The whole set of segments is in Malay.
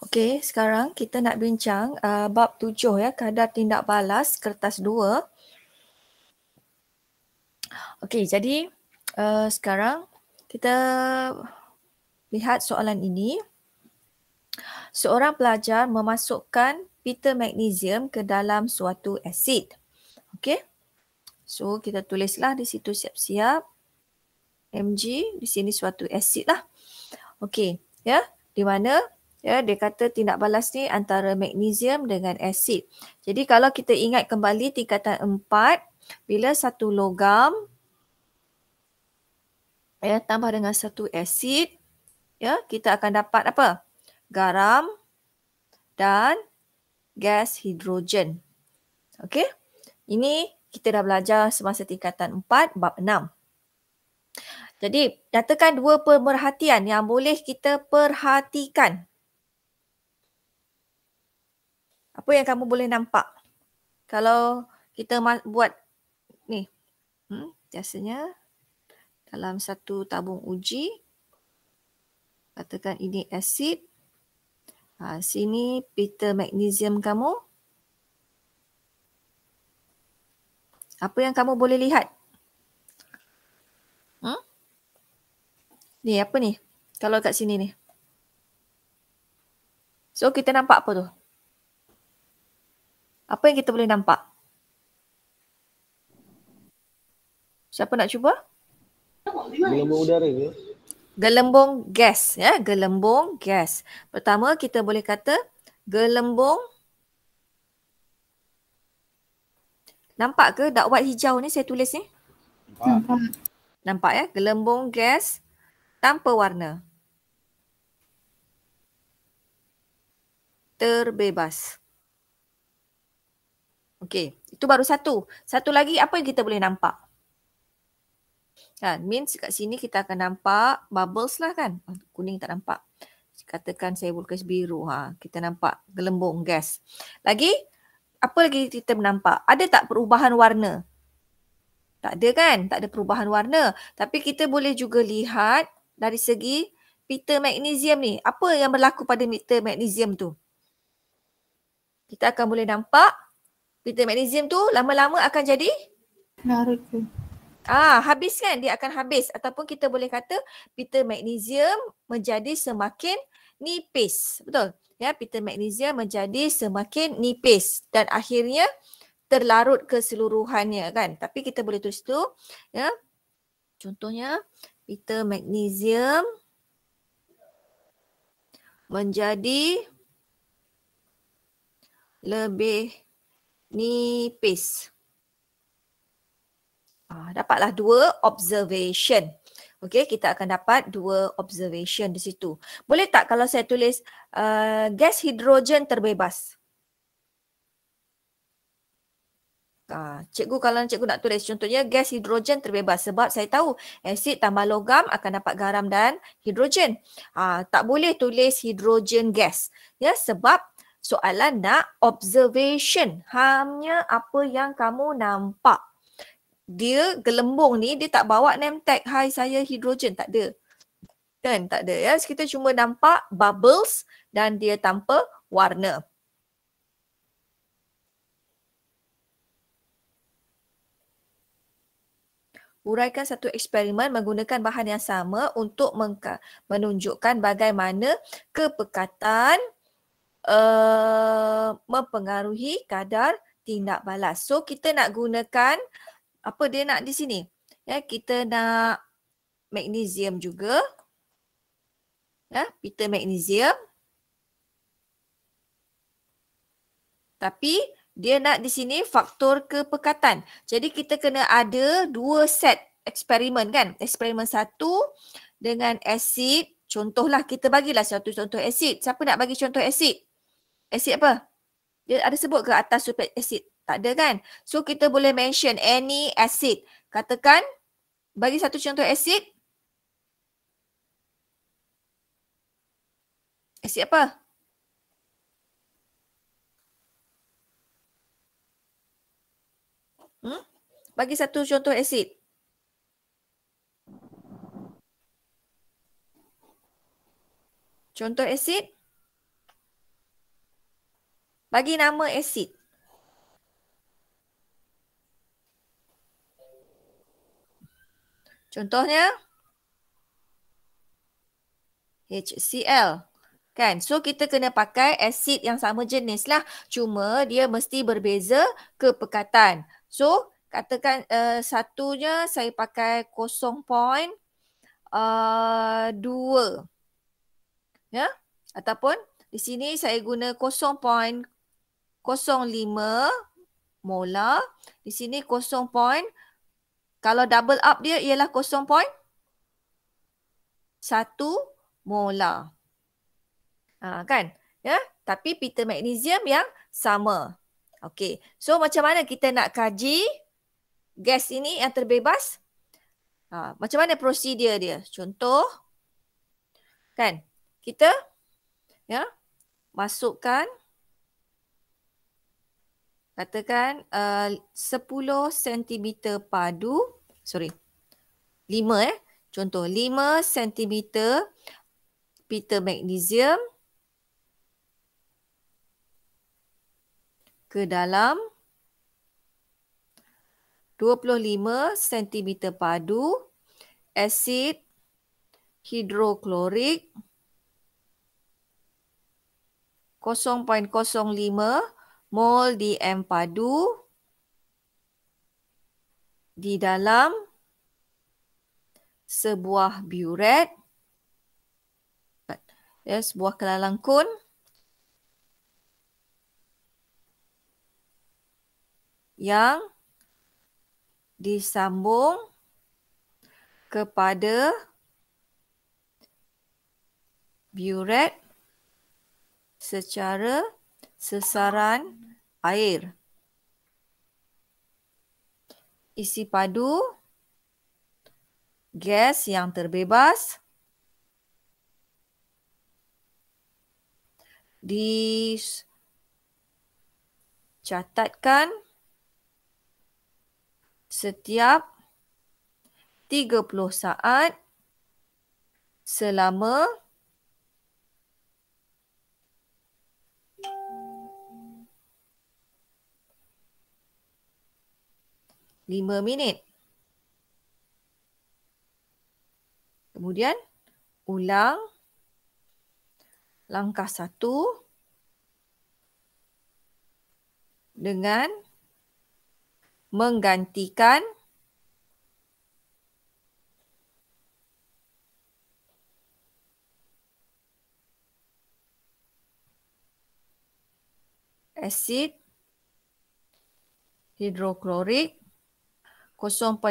Okey, sekarang kita nak bincang bab 7 ya, kadar tindak balas kertas 2. Okey, jadi sekarang kita lihat soalan ini. Seorang pelajar memasukkan pita magnesium ke dalam suatu asid. Okey. So kita tulislah di situ siap-siap. Mg di sini suatu asid lah. Okey, ya. Di mana ya dia kata tindak balas ni antara magnesium dengan asid. Jadi kalau kita ingat kembali tingkatan 4, bila satu logam ya tambah dengan satu asid, ya kita akan dapat apa? Garam dan gas hidrogen. Okey? Ini kita dah belajar semasa tingkatan 4 bab 6. Jadi, nyatakan dua pemerhatian yang boleh kita perhatikan. Apa yang kamu boleh nampak? Kalau kita buat ni, biasanya dalam satu tabung uji, katakan ini asid, sini pita magnesium kamu. Apa yang kamu boleh lihat? Ni apa ni? Kalau kat sini ni. So kita nampak apa tu? Apa yang kita boleh nampak? Siapa nak cuba? Gelembung udara ke? Gelembung gas ya, gelembung gas. Pertama kita boleh kata gelembung. Nampak ke dakwat hijau ni saya tulis ni? Nampak. Nampak ya, gelembung gas tanpa warna. Terbebas. Okey, itu baru satu. Satu lagi apa yang kita boleh nampak? Kan, means kat sini kita akan nampak bubbles lah kan. Kuning tak nampak. Katakan saya lukis biru. Kita nampak gelembung gas. Lagi, apa lagi kita nampak? Ada tak perubahan warna? Tak ada kan? Tak ada perubahan warna. Tapi kita boleh juga lihat dari segi pita magnesium ni. Apa yang berlaku pada pita magnesium tu? Kita akan boleh nampak pita magnesium tu lama-lama akan jadi larut ke? Habis kan? Dia akan habis. Ataupun kita boleh kata pita magnesium menjadi semakin nipis. Betul? Ya, pita magnesium menjadi semakin nipis dan akhirnya terlarut keseluruhannya kan. Tapi kita boleh tulis tu ya. Contohnya pita magnesium menjadi lebih nipis. Dapatlah dua observation. Okey, kita akan dapat dua observation di situ. Boleh tak kalau saya tulis gas hidrogen terbebas? Cikgu kalau cikgu nak tulis contohnya gas hidrogen terbebas sebab saya tahu asid tambah logam akan dapat garam dan hidrogen. Tak boleh tulis hidrogen gas ya sebab soalan nak observation. Hanya apa yang kamu nampak. Dia gelembung ni dia tak bawa name tag hai saya hidrogen, tak ada. Kan tak ada ya. Kita cuma nampak bubbles dan dia tanpa warna. Uraikan satu eksperimen menggunakan bahan yang sama untuk menunjukkan bagaimana kepekatan mempengaruhi kadar tindak balas. So kita nak gunakan apa dia nak di sini? Ya, kita nak magnesium juga. Ya, pita magnesium. Tapi dia nak di sini faktor kepekatan. Jadi kita kena ada dua set eksperimen kan. Eksperimen satu dengan asid. Contohlah kita bagilah satu contoh asid. Siapa nak bagi contoh asid? Asid apa? Dia ada sebut ke atas sulfate asid? Tak ada kan? So kita boleh mention any acid. Katakan bagi satu contoh asid. Asid apa? Bagi satu contoh asid. Contoh asid. Bagi nama asid. Contohnya HCl. Kan? So kita kena pakai asid yang sama jenis lah. Cuma dia mesti berbeza kepekatan. So katakan satunya saya pakai 0.2. Ya? Ataupun di sini saya guna 0.05 molar. Di sini kalau double up dia ialah 0.1 molar. Kan? Ya, tapi pita magnesium yang sama. Okey. So macam mana kita nak kaji gas ini yang terbebas? Macam mana prosedur dia? Contoh, kan? Kita masukkan katakan 10 cm padu, 5 contoh 5 cm pita magnesium ke dalam 25 cm padu asid hidroklorik 0.05 mol DM padu di dalam sebuah buret, sebuah kelalangkun yang disambung kepada buret secara sesaran air. Isi padu gas yang terbebas dicatatkan setiap 30 saat selama 5 minit. Kemudian ulang langkah 1 dengan menggantikan asid hidroklorik 0.05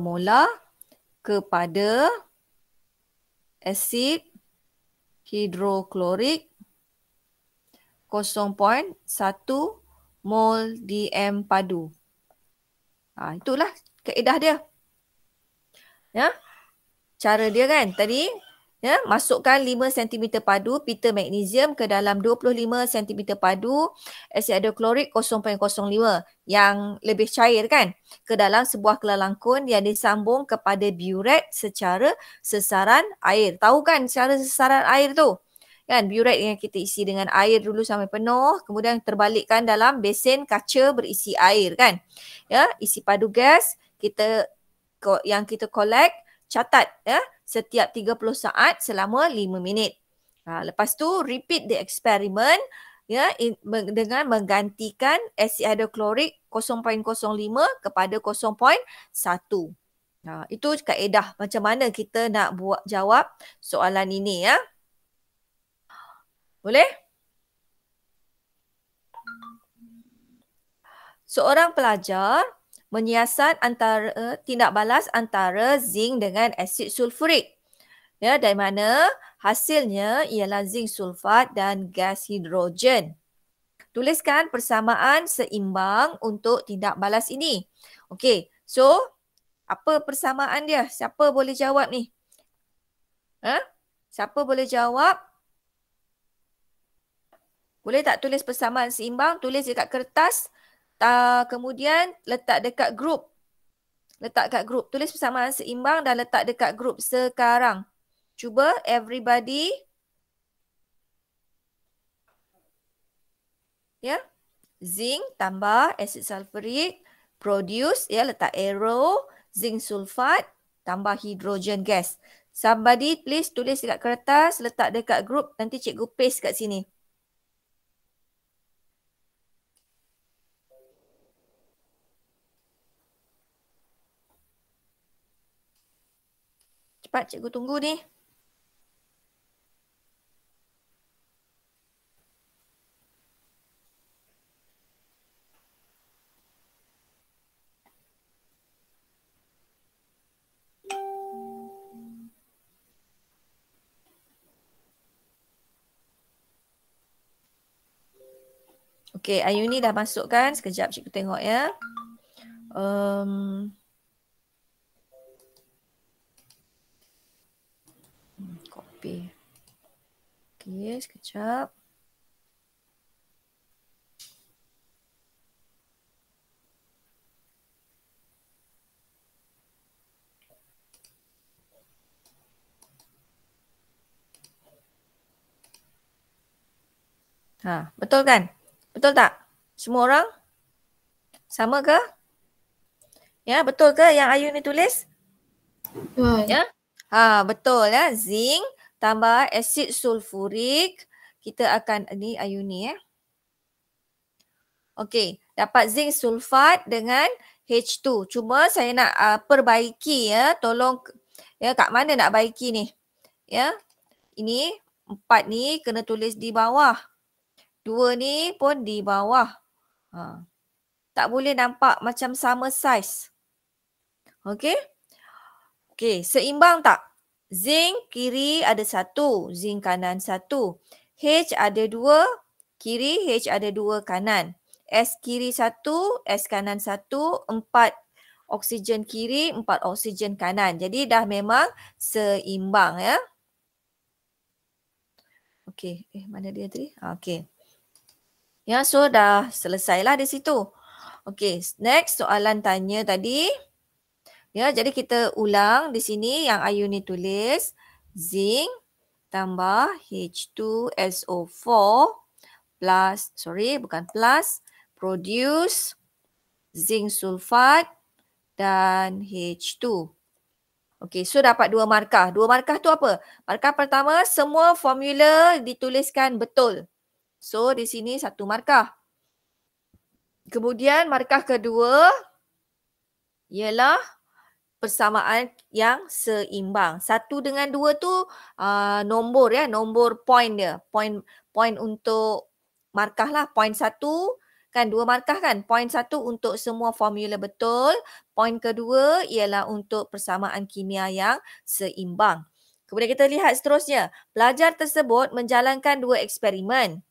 molar kepada asid hidroklorik 0.1 mol DM padu. Itulah kaedah dia. Ya. Cara dia kan tadi, ya, masukkan 5 cm padu pita magnesium ke dalam 25 cm padu asid hidroklorik 0.05 yang lebih cair kan, ke dalam sebuah kelalangkun yang disambung kepada buret secara sesaran air. Tahu kan cara sesaran air tu? Kan buret yang kita isi dengan air dulu sampai penuh, kemudian terbalikkan dalam besen kaca berisi air kan. Ya, isi padu gas yang kita collect, catat ya, setiap 30 saat selama 5 minit. Lepas tu repeat the experiment ya, dengan menggantikan asid hidroklorik 0.05 kepada 0.1. Itu kaedah macam mana kita nak jawab soalan ini ya. Boleh? Seorang pelajar menyiasat antara tindak balas antara zinc dengan asid sulfurik. Ya, dari mana hasilnya ialah zinc sulfat dan gas hidrogen. Tuliskan persamaan seimbang untuk tindak balas ini. Okey, so apa persamaan dia? Siapa boleh jawab ni? Siapa boleh jawab? Boleh tak tulis persamaan seimbang? Tulis dekat kertas. Kemudian letak dekat grup. Letak kat grup. Tulis persamaan seimbang dan letak dekat grup sekarang. Cuba everybody. Ya. Zinc tambah asid sulfurik, produce, ya, letak arrow, zinc sulfat tambah hidrogen gas. Somebody please tulis dekat kertas, letak dekat group, nanti cikgu paste kat sini. Cepat, cikgu tunggu ni. Okey, Ayuni dah masuk kan? Sekejap cikgu tengok ya. Copy. Okey, sekejap. Betul kan? Betul tak? Semua orang? Sama ke? Ya, betul ke yang Ayuni tulis? Betul. Ya. Betul ya. Zinc tambah asid sulfurik. Kita akan ni Ayuni ya. Okey, dapat zinc sulfat dengan H2. Cuma saya nak perbaiki ya. Tolong ya, kat mana nak baiki ni? Ya. Ini 4 ni kena tulis di bawah. 2 ni pun di bawah. Tak boleh nampak macam sama saiz. Okey? Okey, seimbang tak? Zinc kiri ada 1, zinc kanan 1. H ada 2, kiri, H ada 2 kanan. S kiri 1, S kanan 1, 4 oksigen kiri, 4 oksigen kanan. Jadi dah memang seimbang ya. Okey, mana dia tadi? Okey. Ya, so dah selesailah di situ. Okey, next soalan tanya tadi. Ya, jadi kita ulang di sini yang Ayuni tulis. Zinc tambah H2SO4 plus, produce zinc sulfat dan H2. Okey, so dapat 2 markah. 2 markah tu apa? Markah pertama, semua formula dituliskan betul. So, di sini 1 markah. Kemudian markah kedua ialah persamaan yang seimbang. 1 dengan 2 tu nombor ya, nombor point dia. Point untuk markah lah. Point 1 kan 2 markah kan. Point 1 untuk semua formula betul. Point kedua ialah untuk persamaan kimia yang seimbang. Kemudian kita lihat seterusnya. Pelajar tersebut menjalankan 2 eksperimen.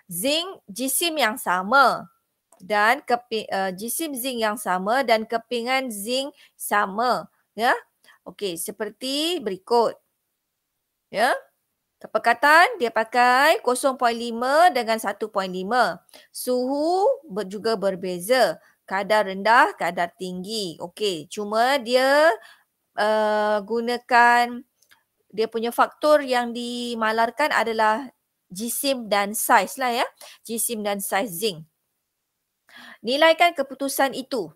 Zinc jisim yang sama dan jisim zinc yang sama dan kepingan zinc sama ya. Okey, seperti berikut. Ya. Kepekatan dia pakai 0.5 dengan 1.5. Suhu juga berbeza. Kadar rendah, kadar tinggi. Okey, cuma dia gunakan dia punya faktor yang dimalarkan adalah jisim dan saiz lah ya. Jisim dan saiz zinc. Nilaikan keputusan itu.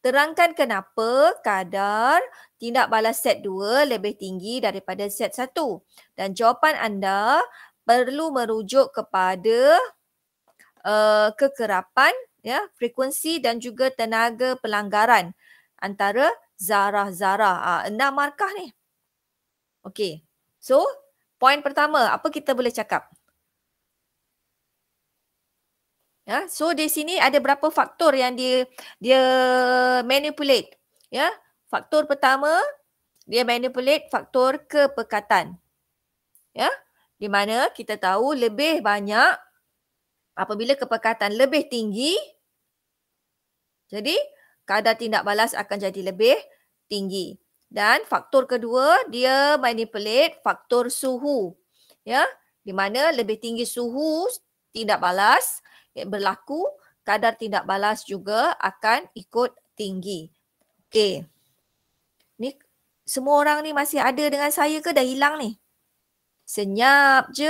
Terangkan kenapa kadar tindak balas set 2 lebih tinggi daripada set 1. Dan jawapan anda perlu merujuk kepada kekerapan, ya, frekuensi dan juga tenaga pelanggaran antara zarah-zarah. 6 markah ni. Okey. So, poin pertama, apa kita boleh cakap? Ya, so di sini ada berapa faktor yang dia manipulate. Ya, faktor pertama dia manipulate faktor kepekatan. Ya, di mana kita tahu lebih banyak apabila kepekatan lebih tinggi, jadi kadar tindak balas akan jadi lebih tinggi. Dan faktor kedua dia manipulate faktor suhu. Ya, di mana lebih tinggi suhu tindak balas berlaku, kadar tindak balas juga akan ikut tinggi. Okey. Ni semua orang ni masih ada dengan saya ke dah hilang ni? Senyap je.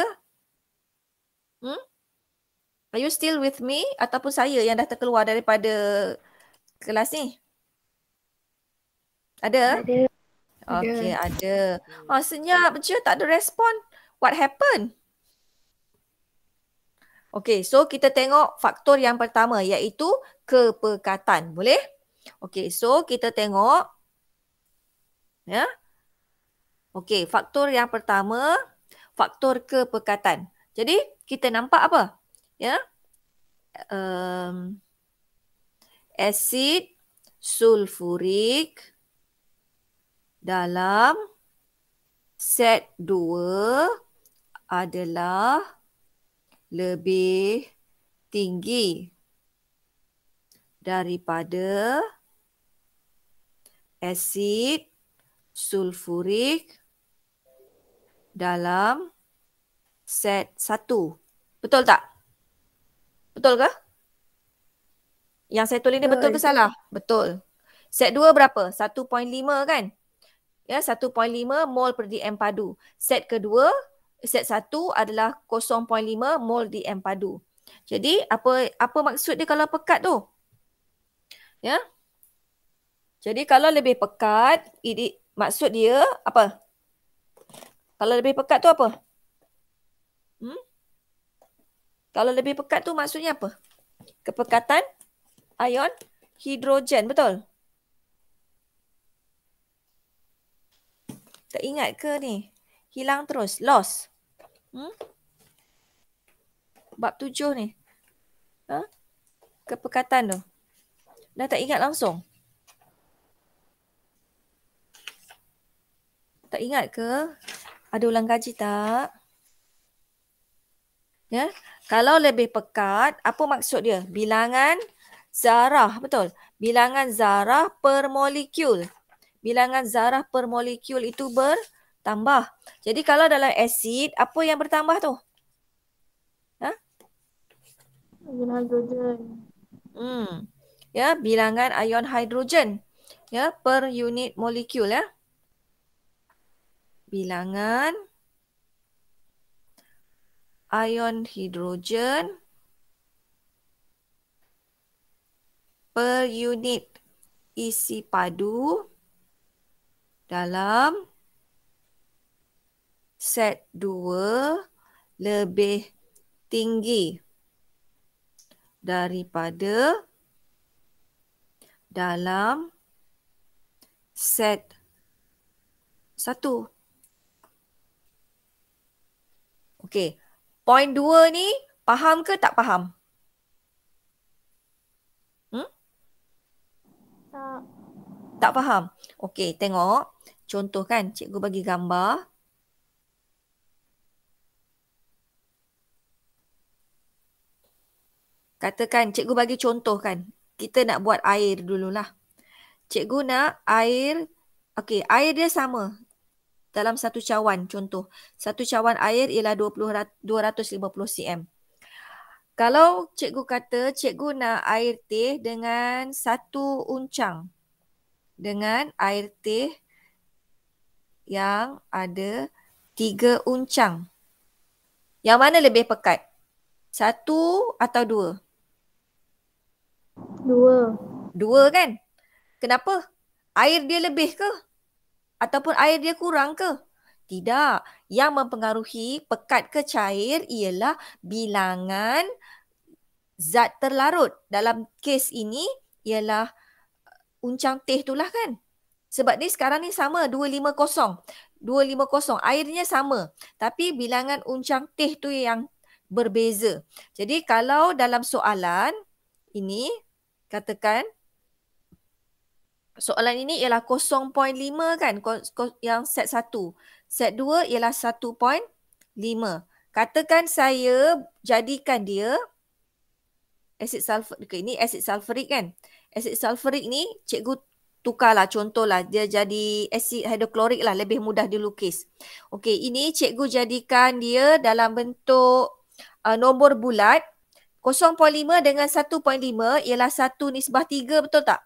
Are you still with me ataupun saya yang dah terkeluar daripada kelas ni? Ada? Ada. Okey, ada. Senyap je, tak ada respon. What happened? Okey, so kita tengok faktor yang pertama iaitu kepekatan. Boleh? Okey, so kita tengok. Ya. Okey, faktor yang pertama, faktor kepekatan. Jadi, kita nampak apa? Ya. Asid sulfurik dalam set 2 adalah lebih tinggi daripada asid sulfurik dalam set 1. Betul tak? Betul ke? Yang saya tulis ni betul ke salah? Betul. Set 2 berapa? 1.5 kan? Ya, 1.5 mol per dm padu. Set kedua, set 1 adalah 0.5 mol dm padu. Jadi apa maksud dia kalau pekat tu? Ya. Jadi kalau lebih pekat, maksud dia apa? Kalau lebih pekat tu apa? Kalau lebih pekat tu maksudnya apa? Kepekatan ion hidrogen, betul? Tak ingat ke ni? Hilang terus. Lost. Bab 7 ni. Kepekatan tu. Dah tak ingat langsung? Tak ingat ke? Ada ulang kaji tak? Ya. Kalau lebih pekat, apa maksud dia? Bilangan zarah, betul? Bilangan zarah per molekul. Bilangan zarah per molekul itu bertambah. Jadi kalau dalam asid, apa yang bertambah tu? Ion hidrogen. Ya, bilangan ion hidrogen. Ya, per unit molekul ya. Bilangan ion hidrogen per unit isi padu dalam set 2 lebih tinggi daripada dalam set 1. Okey. Point 2 ni faham ke tak faham? Tak faham. Okey, tengok. Contoh kan, cikgu bagi gambar. Katakan, cikgu bagi contoh kan. Kita nak buat air dululah. Cikgu nak air, okey, air dia sama. Dalam satu cawan, contoh. Satu cawan air ialah 250 cm. Kalau cikgu kata, cikgu nak air teh dengan 1 uncang. Dengan air teh yang ada 3 uncang. Yang mana lebih pekat? 1 atau 2? 2. 2 kan? Kenapa? Air dia lebih ke? Ataupun air dia kurang ke? Tidak. Yang mempengaruhi pekat ke cair ialah bilangan zat terlarut. Dalam kes ini ialah uncang teh itulah kan. Sebab ni sekarang ni sama 250. 250. Airnya sama. Tapi bilangan uncang teh tu yang berbeza. Jadi kalau dalam soalan ini katakan soalan ini ialah 0.5 kan yang set 1. Set 2 ialah 1.5. Katakan saya jadikan dia asid sulfurik. Ini asid sulfurik kan. Asid sulfurik ni cikgu tukarlah contohlah dia jadi asid hidroklorik lah, lebih mudah dilukis. Okey, ini cikgu jadikan dia dalam bentuk nombor bulat. 0.5 dengan 1.5 ialah 1:3, betul tak?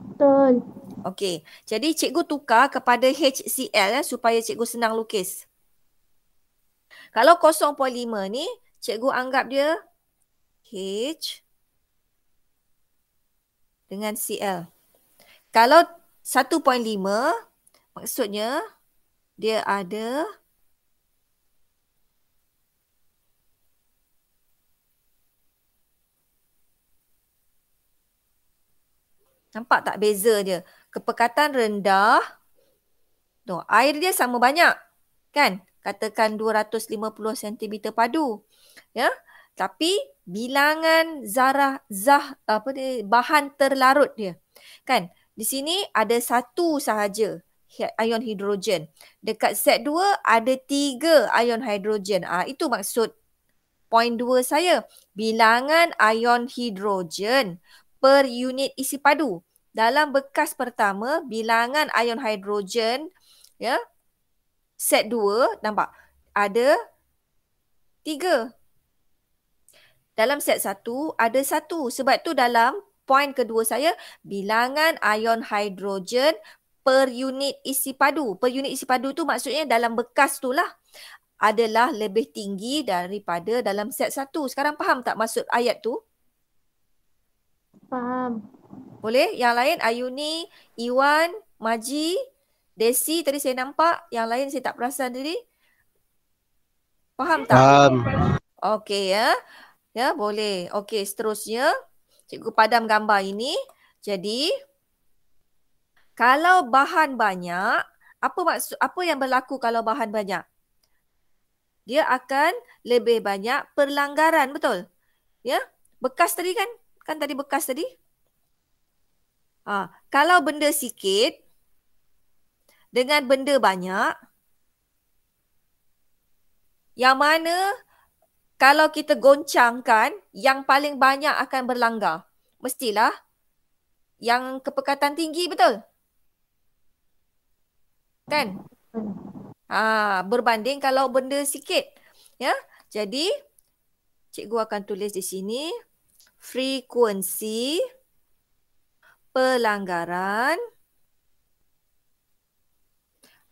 Betul. Okey, jadi cikgu tukar kepada HCl supaya cikgu senang lukis. Kalau 0.5 ni, Cikgu anggap dia H dengan Cl. Kalau 1.5 maksudnya dia ada nampak tak beza dia? Kepekatan rendah. Tu, air dia sama banyak. Kan? Katakan 250 cm padu. Ya. Tapi bilangan bahan terlarut dia. Kan? Di sini ada satu sahaja ion hidrogen. Dekat Z2 ada 3 ion hidrogen. Itu maksud point 2 saya. Bilangan ion hidrogen per unit isi padu. Dalam bekas pertama, bilangan ion hidrogen ya, set 2 nampak ada 3. Dalam set 1 ada 1. Sebab tu dalam point kedua saya, bilangan ion hidrogen per unit isi padu. Per unit isi padu tu maksudnya dalam bekas tu lah adalah lebih tinggi daripada dalam set 1. Sekarang faham tak maksud ayat tu? Faham. Boleh? Yang lain, Ayuni, Iwan, Maji, Desi tadi saya nampak. Yang lain saya tak perasan tadi. Faham tak? Faham. Okey ya. Ya, boleh. Okey, seterusnya. Cikgu padam gambar ini. Jadi, kalau bahan banyak, apa yang berlaku kalau bahan banyak? Dia akan lebih banyak perlanggaran, betul? Ya? Bekas tadi kan? Kan tadi bekas tadi? Kalau benda sikit dengan benda banyak, yang mana kalau kita goncangkan, yang paling banyak akan berlanggar? Mestilah yang kepekatan tinggi, betul? Kan? Berbanding kalau benda sikit. Ya, jadi cikgu akan tulis di sini frekuensi pelanggaran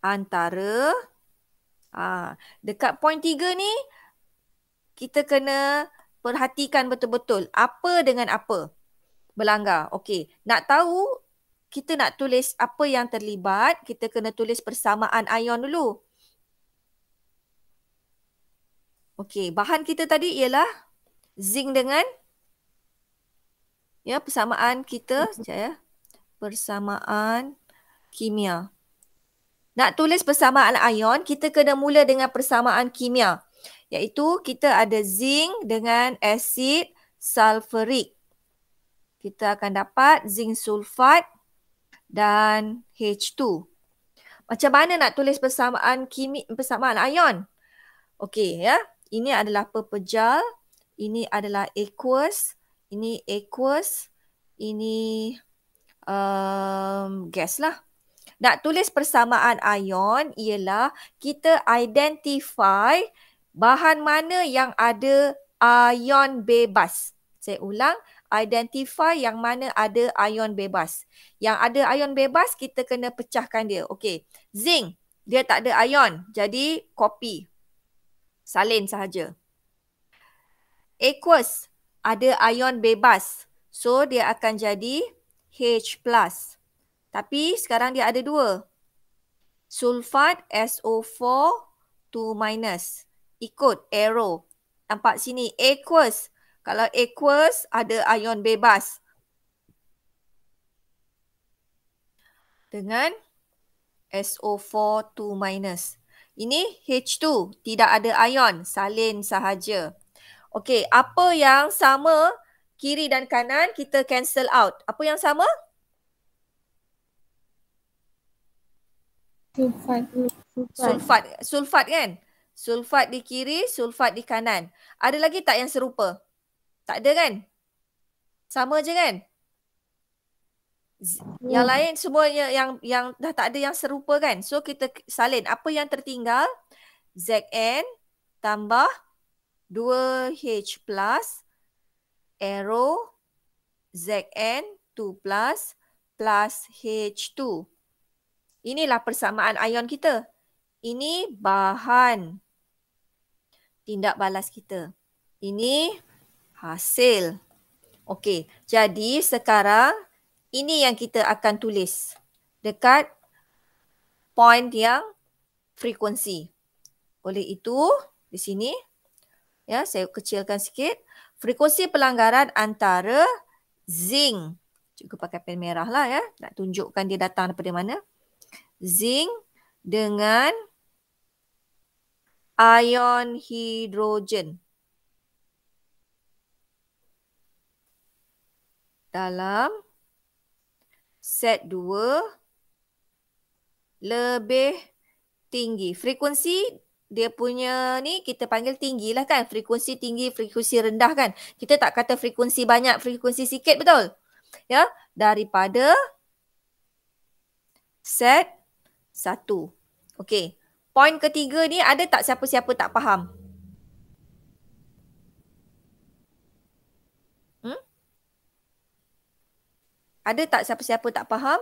antara dekat point 3 ni kita kena perhatikan betul-betul apa dengan apa berlanggar. Okey, nak tahu kita nak tulis apa yang terlibat, kita kena tulis persamaan ion dulu. Okey, bahan kita tadi ialah zinc dengan persamaan kita persamaan kimia. Nak tulis persamaan ion, kita kena mula dengan persamaan kimia. Iaitu kita ada zinc dengan asid sulfurik. Kita akan dapat zinc sulfat dan H2. Macam mana nak tulis persamaan ion? Okey ya. Ini adalah pepejal, ini adalah aqueous, ini aqueous, ini gas lah. Nak tulis persamaan ion ialah kita identify bahan mana yang ada ion bebas. Saya ulang, identify yang mana ada ion bebas. Yang ada ion bebas kita kena pecahkan dia. Okey, zinc dia tak ada ion, jadi copy. Salin sahaja. Aqueous ada ion bebas. So dia akan jadi H+. Tapi sekarang dia ada 2. Sulfat SO4 2-. Ikut arrow. Nampak sini aqueous. Kalau aqueous ada ion bebas. Dengan SO4 2-. Ini H2, tidak ada ion, salin sahaja. Okey, apa yang sama kiri dan kanan kita cancel out. Apa yang sama? Sulfat kan? Sulfat di kiri, sulfat di kanan. Ada lagi tak yang serupa? Tak ada kan? Sama je kan? Yang lain semua yang dah tak ada yang serupa kan? So kita salin. Apa yang tertinggal? Zn tambah 2H plus arrow Zn2 plus H2. Inilah persamaan ion kita. Ini bahan tindak balas kita. Ini hasil. Okey, jadi sekarang ini yang kita akan tulis dekat point yang frekuensi. Oleh itu, di sini ya saya kecilkan sikit. Frekuensi pelanggaran antara zinc. Cikgu pakai pen merah lah ya, nak tunjukkan dia datang daripada mana. Zinc dengan ion hidrogen dalam set 2 lebih tinggi. Frekuensi dia punya ni kita panggil tinggi lah kan. Frekuensi tinggi, frekuensi rendah kan. Kita tak kata frekuensi banyak, frekuensi sikit, betul? Ya, daripada set 1. Okey. Poin ketiga ni ada tak siapa-siapa tak faham? Ada tak siapa-siapa tak faham?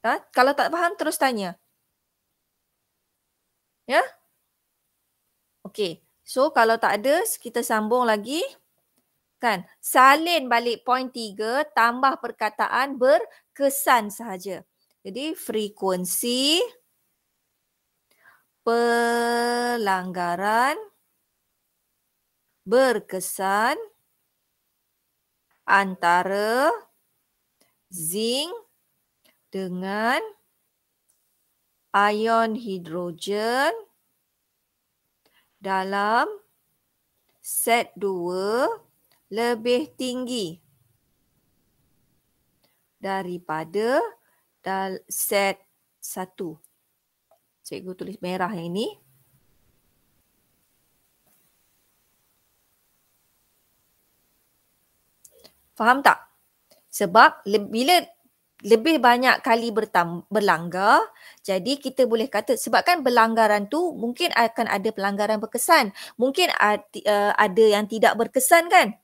Tak. Kalau tak faham terus tanya. Ya? Okey. So kalau tak ada kita sambung lagi. Kan? Salin balik poin 3 tambah perkataan berkesan sahaja. Jadi frekuensi pelanggaran berkesan antara zinc dengan ion hidrogen dalam set 2 lebih tinggi daripada set 1. Cikgu tulis merah yang ini. Faham tak? Sebab bila lebih banyak kali berlanggar, jadi kita boleh kata sebabkan berlanggaran tu mungkin akan ada pelanggaran berkesan. Mungkin ada yang tidak berkesan kan?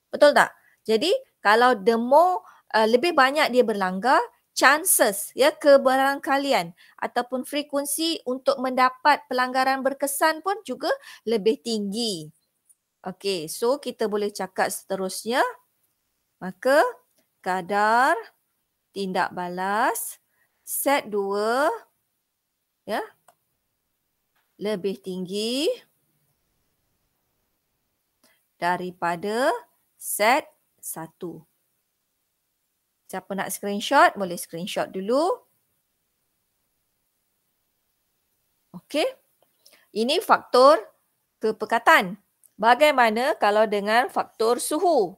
Betul tak? Jadi kalau the more lebih banyak dia berlanggar, chances ya kebarangkalian ataupun frekuensi untuk mendapat pelanggaran berkesan pun juga lebih tinggi. Okey, so kita boleh cakap seterusnya. Maka kadar tindak balas set 2 ya lebih tinggi daripada set 1. Siapa nak screenshot boleh screenshot dulu. Okey. Ini faktor kepekatan. Bagaimana kalau dengan faktor suhu?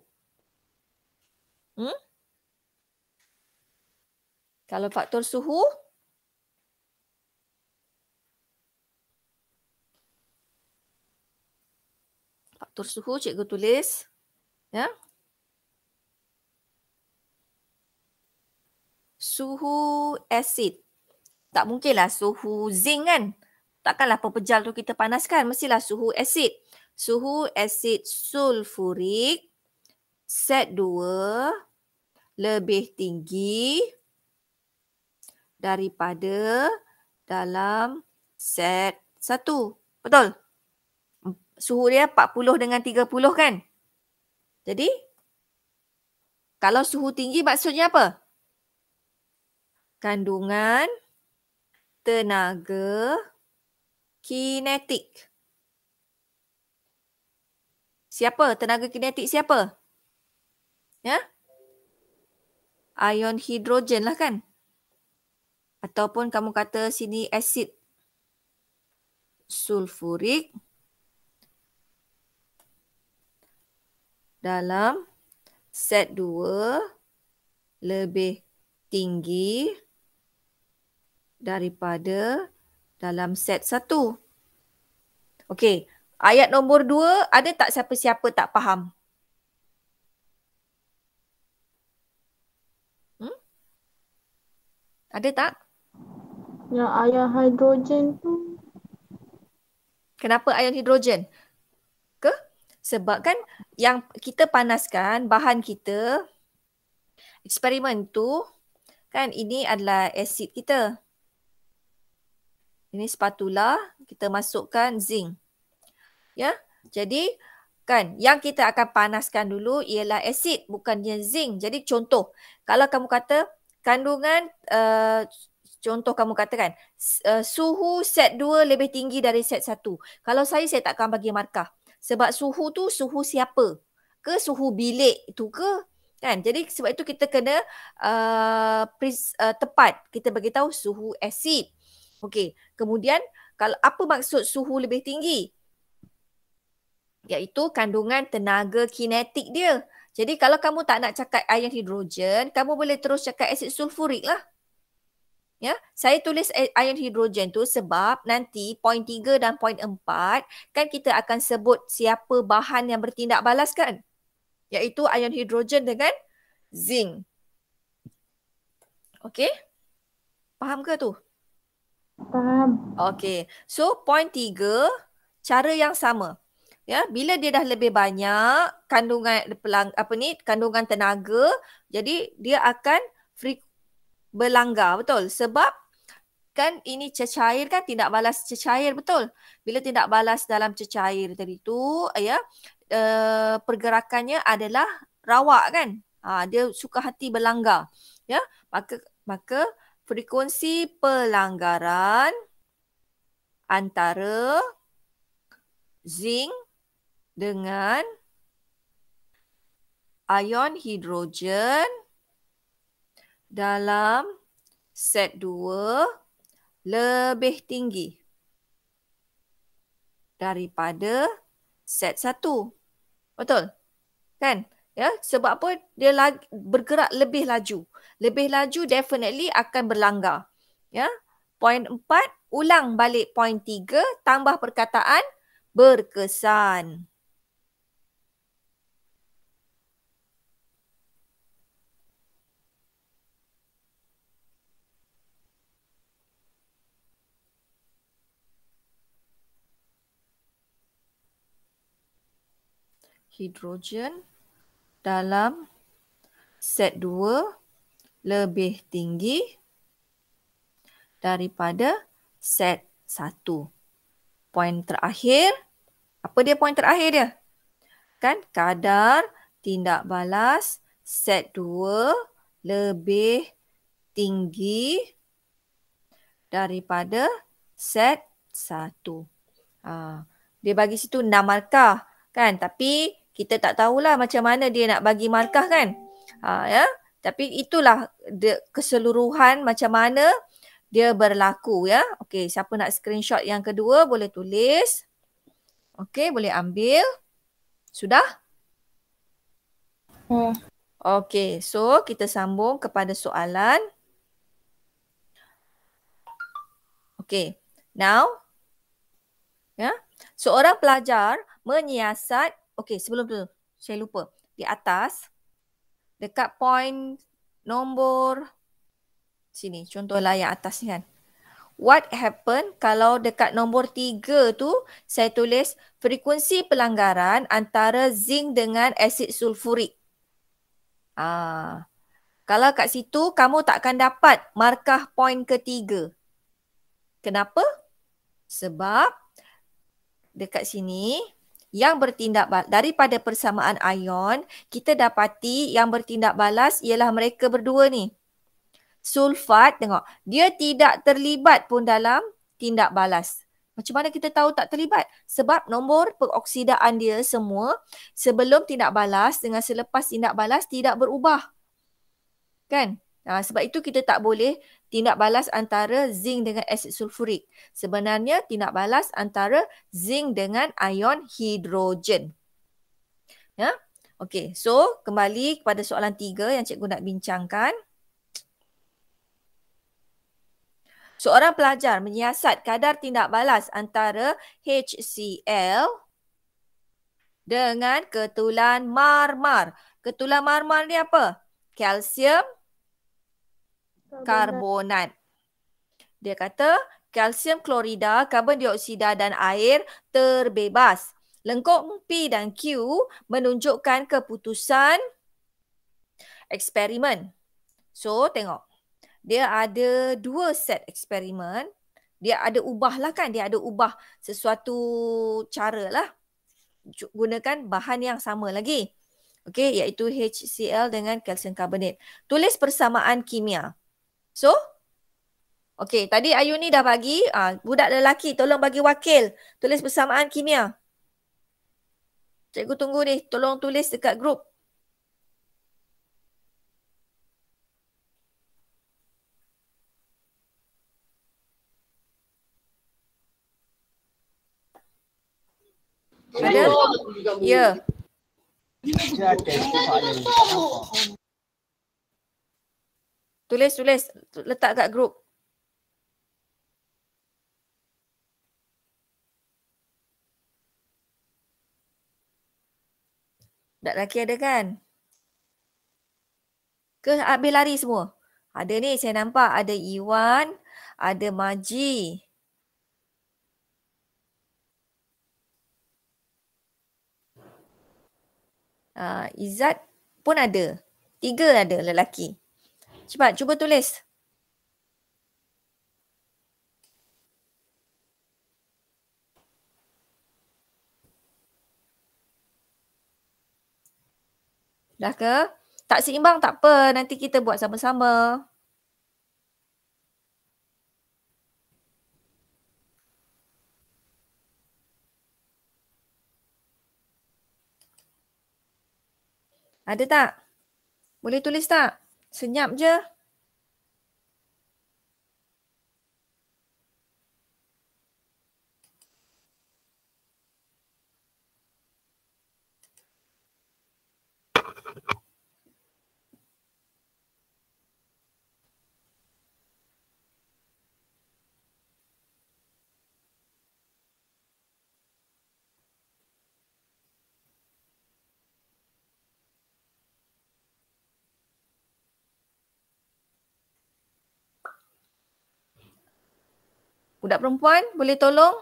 Kalau faktor suhu, cikgu tulis ya. Suhu asid. Tak mungkinlah suhu zinc kan. Takkanlah pepejal tu kita panaskan. Mestilah suhu asid. Suhu asid sulfurik set 2 lebih tinggi daripada dalam set 1. Betul? Suhu dia 40 dengan 30 kan? Jadi, kalau suhu tinggi maksudnya apa? Kandungan tenaga kinetik. Siapa? Tenaga kinetik siapa? Ya? Ion hidrogen lah kan? Ataupun kamu kata sini asid sulfurik dalam set 2 lebih tinggi daripada dalam set 1. Okey, ayat nombor 2 ada tak siapa-siapa tak faham? Ada tak? Yang ion hidrogen tu. Kenapa ion hidrogen? Sebab kan yang kita panaskan bahan kita, eksperimen tu Kan ini adalah asid kita. Ini spatula, kita masukkan zinc. Ya. Jadi kan yang kita akan panaskan dulu ialah asid, bukannya zinc. Jadi contoh, kalau kamu kata kandungan contoh kamu katakan suhu set 2 lebih tinggi dari set 1. Kalau saya takkan bagi markah. Sebab suhu tu suhu siapa? Ke suhu bilik tu ke? Kan? Jadi sebab itu kita kena tepat. Kita bagi tahu suhu asid. Okey. Kemudian kalau apa maksud suhu lebih tinggi? Iaitu kandungan tenaga kinetik dia. Jadi kalau kamu tak nak cakap ion hidrogen, kamu boleh terus cakap asid sulfurik lah. Ya, saya tulis ion hidrogen tu sebab nanti poin 3 dan poin 4 kan kita akan sebut siapa bahan yang bertindak balas kan? Iaitu ion hidrogen dengan zinc. Okey? Faham ke tu? Faham. Okey. So poin 3 cara yang sama. Ya, bila dia dah lebih banyak kandungan kandungan tenaga, jadi dia akan berlanggar, betul? Sebab kan ini cecair kan, tindak balas cecair, betul? Bila tindak balas dalam cecair tadi tu, ya, pergerakannya adalah rawak kan? Dia suka hati berlanggar. Ya, maka frekuensi pelanggaran antara zinc dengan ion hidrogen dalam set 2 lebih tinggi daripada set 1. Betul? Kan? Ya, sebab apa? Dia bergerak lebih laju. Lebih laju definitely akan berlanggar. Ya. Poin 4, ulang balik poin 3, tambah perkataan berkesan. Hidrogen dalam set 2 lebih tinggi daripada set 1. Poin terakhir, apa dia poin terakhir dia? Kan kadar tindak balas set 2 lebih tinggi daripada set 1. Dia bagi situ 6 markah kan, tapi kita tak tahulah macam mana dia nak bagi markah kan. Ya, tapi itulah keseluruhan macam mana dia berlaku ya. Okey, siapa nak screenshot yang kedua boleh tulis. Okey, boleh ambil. Sudah? Okey, so kita sambung kepada soalan. Okey, now ya, seorang pelajar menyiasat, okey sebelum tu saya lupa, di atas dekat poin nombor sini, contohlah yang atas ni kan. What happen kalau dekat nombor 3 tu saya tulis frekuensi pelanggaran antara zinc dengan asid sulfurik. Kalau kat situ kamu takkan dapat markah poin ketiga. Kenapa? Sebab dekat sini yang bertindak daripada persamaan ion, kita dapati yang bertindak balas ialah mereka berdua ni. Sulfat, tengok, dia tidak terlibat pun dalam tindak balas. Macam mana kita tahu tak terlibat? Sebab nombor peroksidaan dia semua sebelum tindak balas dengan selepas tindak balas tidak berubah. Kan? Sebab itu kita tak boleh tindak balas antara zinc dengan asid sulfurik. Sebenarnya tindak balas antara zinc dengan ion hidrogen. Ya? Okey, so kembali kepada soalan 3 yang cikgu nak bincangkan. Seorang pelajar menyiasat kadar tindak balas antara HCl dengan ketulan marmar. Ketulan marmar ni apa? Kalsium karbonat. Dia kata kalsium klorida, karbon dioksida dan air terbebas. Lengkung P dan Q menunjukkan keputusan eksperimen. So, tengok. dia ada 2 set eksperimen. Dia ada ubah lah kan, dia ada ubah sesuatu cara lah. Gunakan bahan yang sama lagi. Okey, iaitu HCl dengan kalsium karbonat. Tulis persamaan kimia. So, okey, tadi Ayu ni dah bagi. Budak lelaki tolong bagi wakil. Tulis persamaan kimia. Cikgu tunggu ni. Tolong tulis dekat grup. Ada? Ya. Tulis. Letak kat grup. Budak lelaki ada kan? Ke habis lari semua? Ada ni saya nampak. Ada Iwan. Ada Maji. Izzat pun ada. 3 ada lelaki. Cepat, cuba tulis. Dah ke? Tak seimbang tak apa. Nanti kita buat sama-sama. Ada tak? Boleh tulis tak? Senyap je. Budak perempuan boleh tolong?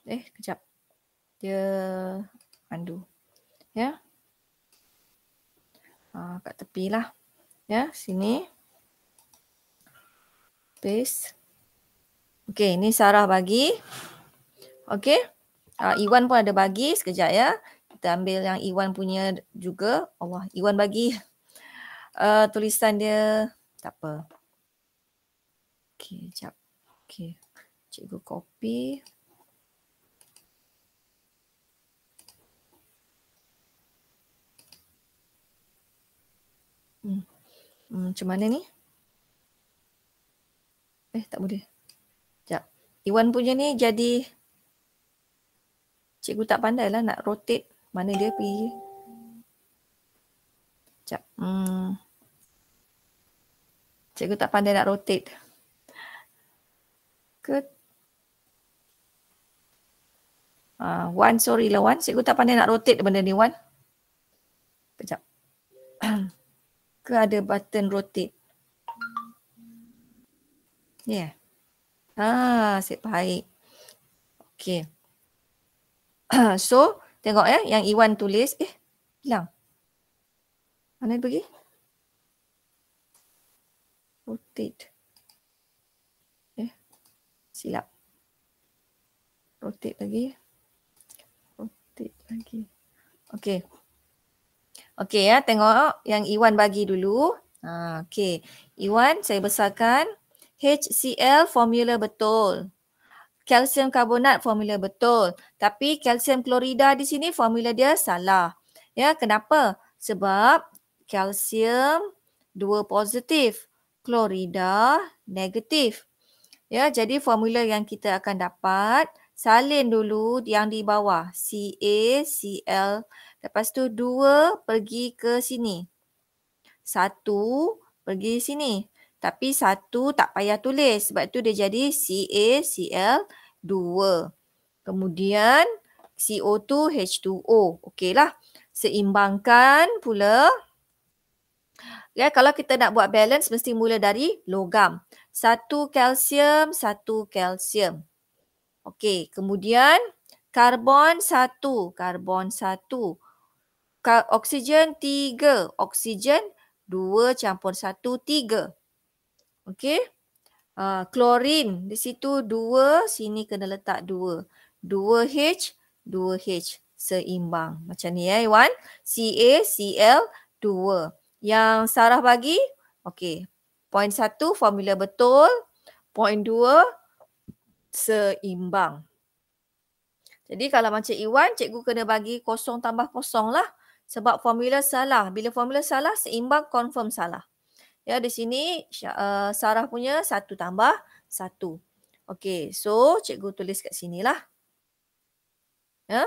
Kejap. Dia undo. Ya. Kat tepi lah. Ya, sini. Paste. Okey, ni Sarah bagi. Okey. Iwan pun ada bagi. Sekejap ya. Kita ambil yang Iwan punya juga. Allah, Iwan bagi tulisan dia. Tak apa. Okey, sekejap. Okey. Cikgu copy. Macam mana ni? Tak boleh. Sekejap. Iwan punya ni jadi... Cikgu tak pandai lah nak rotate. Mana dia pergi. Sekejap. Cikgu tak pandai nak rotate. Wan, sorry lah Wan. Cikgu tak pandai nak rotate benda ni Wan. Sekejap. Ke ada button rotate? Ya. Asyik baik. Okay. So, tengok ya yang Iwan tulis. Hilang. Mana dia pergi? Rotate. Silap. Rotate lagi. Okay. Okay ya, tengok yang Iwan bagi dulu. Okay. Iwan, saya besarkan. HCl formula betul. kalsium karbonat formula betul. Tapi kalsium klorida di sini formula dia salah. Ya, kenapa? Sebab kalsium 2 positif, klorida negatif. Ya, jadi formula yang kita akan dapat, salin dulu yang di bawah, CaCl. Lepas tu 2 pergi ke sini. 1 pergi sini. Tapi 1 tak payah tulis sebab tu dia jadi CaCl2. Kemudian CO2 H2O. Okeylah. Seimbangkan pula. Ya, kalau kita nak buat balance mesti mula dari logam. 1 kalsium, 1 kalsium. Okey, kemudian karbon 1, karbon 1. Oksigen 3, oksigen 2 campur 1, 3. Okey. Klorin di situ 2, sini kena letak 2. 2H, 2H. Seimbang. Macam ni ya Iwan. CaCl2. Yang Sarah bagi, okey. Poin 1 formula betul. Poin 2 seimbang. Jadi kalau macam Iwan, cikgu kena bagi kosong tambah kosong lah. Sebab formula salah. Bila formula salah, seimbang confirm salah. Ya, di sini Sarah punya 1 tambah 1. Okey, so cikgu tulis kat sini lah. Ya.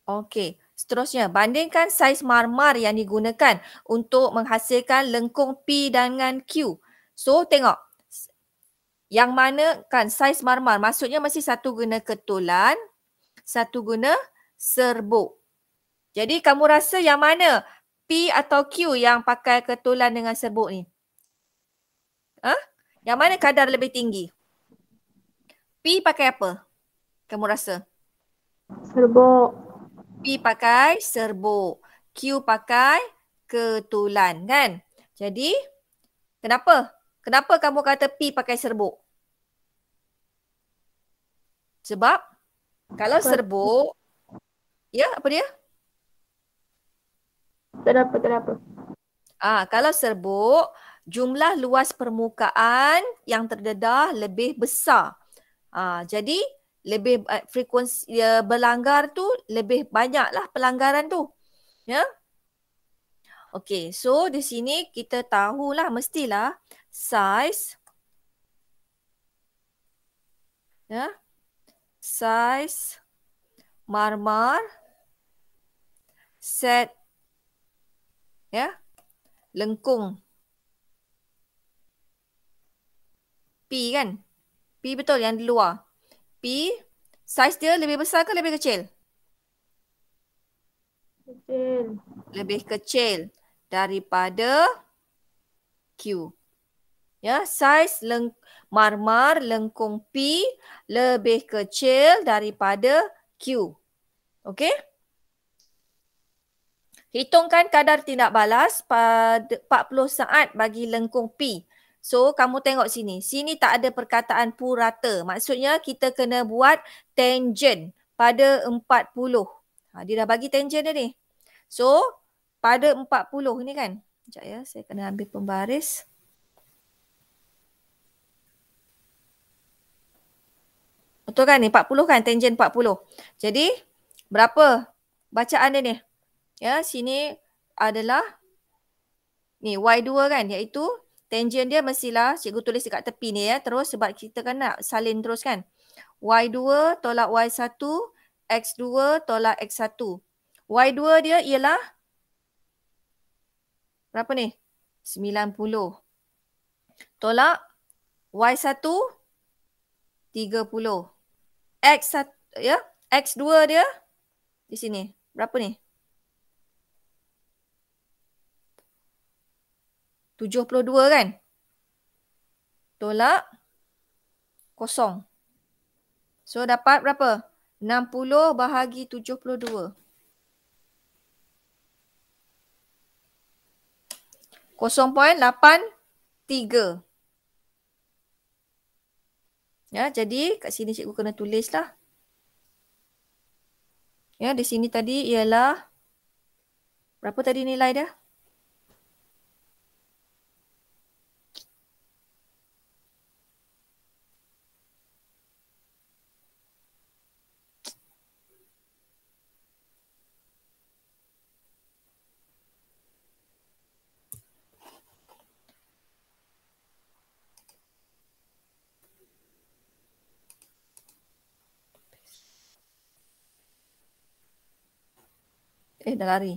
Okey, seterusnya bandingkan saiz marmar yang digunakan untuk menghasilkan lengkung P dengan Q. So tengok, yang mana kan saiz marmar maksudnya mesti satu guna ketulan, satu guna serbuk. Jadi kamu rasa yang mana P atau Q yang pakai ketulan dengan serbuk ni? Yang mana kadar lebih tinggi? P pakai apa? Kamu rasa? Serbuk. P pakai serbuk. Q pakai ketulan kan? Jadi kenapa? Kenapa kamu kata P pakai serbuk? Sebab kalau serbuk, ya apa dia? Tak apa. Kalau serbuk, jumlah luas permukaan yang terdedah lebih besar. Jadi lebih frekuensi berlanggar tu lebih banyaklah pelanggaran tu. Ya. Okey, so di sini kita tahulah mestilah saiz saiz marmar set lengkung P kan? P betul yang di luar. P saiz dia lebih besar ke lebih kecil? Kecil. Lebih kecil daripada Q. Ya, saiz marmar lengkung P lebih kecil daripada Q. Okey? Hitungkan kadar tindak balas pada 40 saat bagi lengkung P. So, kamu tengok sini. Sini tak ada perkataan purata. Maksudnya kita kena buat tangent pada 40. Dia dah bagi tangent dia ni. So, pada 40 ni kan. Sekejap ya, saya kena ambil pembaris. Betul kan ni? 40 kan? Tangent 40. Jadi, berapa bacaan dia ni? Ya, sini adalah ni Y2 kan? Iaitu tangent dia mestilah cikgu tulis dekat tepi ni ya. Terus sebab kita kan nak salin terus kan. Y2 tolak Y1, X2 tolak X1. Y2 dia ialah berapa ni? 90. Tolak Y1 30. X1 ya, X2 dia di sini. Berapa ni? 72 kan? Tolak kosong. So dapat berapa? 60 bahagi 72. 0.83. Ya, jadi kat sini cikgu kena tulis lah. Ya, di sini tadi ialah berapa tadi nilai dia? Dah lari.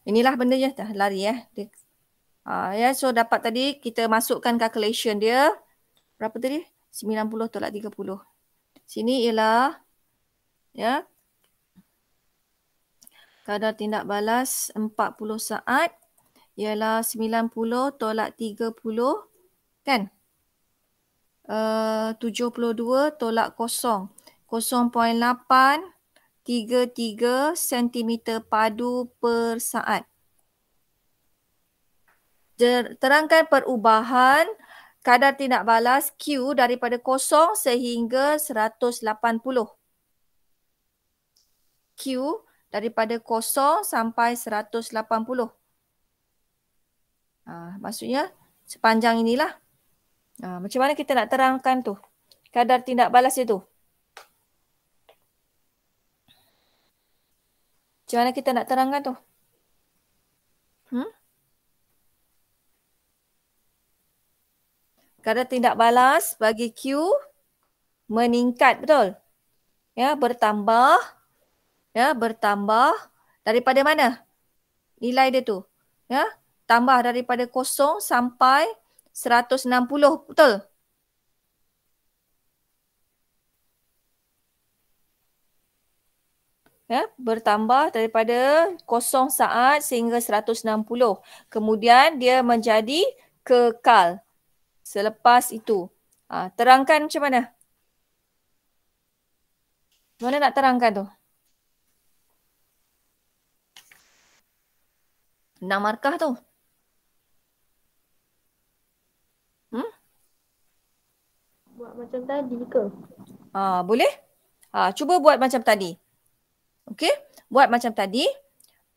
Inilah bendanya dah lari Dia, ya, so dapat tadi kita masukkan calculation dia. Berapa tadi? 90 tolak 30. Sini ialah ya, kadar tindak balas 40 saat ialah 90 tolak 30 kan? 72 tolak 0. 0.833 cm padu per saat. Terangkan perubahan kadar tindak balas Q daripada 0 sehingga 180. Q daripada 0 sampai 180. Maksudnya sepanjang inilah. Macam mana kita nak terangkan tu? Kadar tindak balas dia tu. Macam mana kita nak terangkan tu? Kadar tindak balas bagi Q meningkat, betul? Ya, bertambah. Ya, bertambah daripada mana? Nilai dia tu. Ya, tambah daripada 0 sampai 160, betul? Ya, bertambah daripada 0 saat sehingga 160. Kemudian dia menjadi kekal selepas itu. Terangkan macam mana? Mana nak terangkan tu? 6 markah tu. Buat macam tadi ke? Boleh? Cuba buat macam tadi. Okey? Buat macam tadi.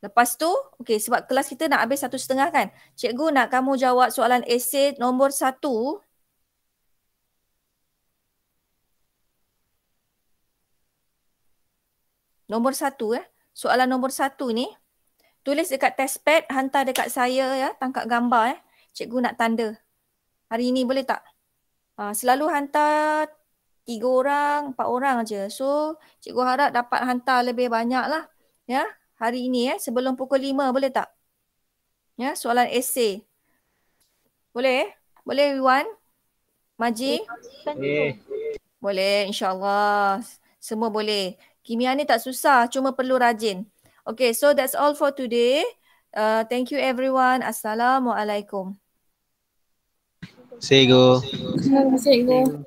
Lepas tu, okey, sebab kelas kita nak habis 1.30 kan? Cikgu nak kamu jawab soalan esei nombor 1. Nombor 1 Soalan nombor 1 ni. Tulis dekat test pad, hantar dekat saya ya, tangkap gambar Cikgu nak tanda. Hari ni boleh tak? Selalu hantar 3 orang, 4 orang aja. So, cikgu harap dapat hantar lebih banyak lah. Ya, hari ini sebelum pukul 5 boleh tak? Ya, soalan esei. Boleh? Boleh Wan? Maji? Boleh, insyaAllah. Semua boleh. Kimia ni tak susah, cuma perlu rajin. Okay, so that's all for today. Thank you everyone. Assalamualaikum. Cikgu. Cikgu.